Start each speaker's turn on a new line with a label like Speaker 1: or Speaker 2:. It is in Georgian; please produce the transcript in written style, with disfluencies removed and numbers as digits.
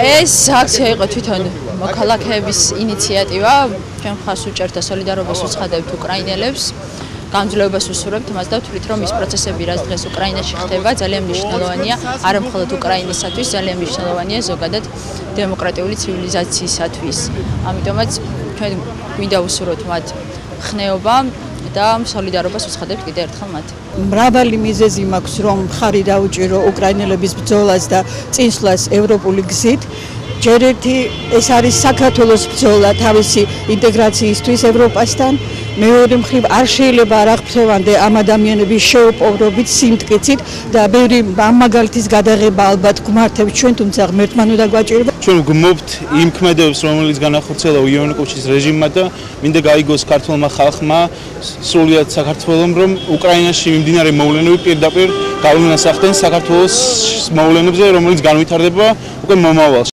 Speaker 1: ეს აქცია იყო თვითონ მოქალაქეების ინიციატივა. ჩვენ ხას უჭერთ და სოლიდარობას უცხადებთ უკრაინელებს. გამძლეობას უსურვებთ მას და ვთვლით, რომ ის პროცესები, რაც დღეს უკრაინაში ხდება, ძალიან მნიშვნელოვანია, არა მხოლოდ უკრაინისათვის, ძალიან მნიშვნელოვანია ზოგადად დემოკრატიული ცივილიზაციისათვის. ამიტომაც ჩვენ გვინდა ვუსურვოთ მათ ხნეობა და სოლიდარობას უცხადებთ კიდევ ერთხელ მათ.
Speaker 2: მრავალი მიზეზი მაქვს, რომ მხარი დაუჭირო უკრაინელების ბრძოლას და წინსვლას ევროპული გზით. ჯერ ერთი ეს არის საქართველოს ბრძოლა თავისი ინტეგრაციისთვის ევროპასთან. მეორე მხრივ არ შეიძლება არ აღფრთოვანდე ამ ადამიანების შეუპოვრობით, სიმტკიცით და ბევრი ამ მაგალითის გადაღება ალბათ გვმართებს ჩვენ, თუმცა ღმერთმა უნდა გვაჭირდება.
Speaker 3: ჩვენ გმობთ იმ ქმედებებს, რომელიც განახორციელა იუნიკოჩის რეჟიმმა და მინდა გაიგოს ქართულმა ხალხმა, სრულიად საქართველომ, რომ უკრაინაში მიმდინარე მოვლენები პირდაპირ გავლენას ახდენს საქართველოს მოვლენებზე, რომელიც განვითარდება უკვე მომავალში.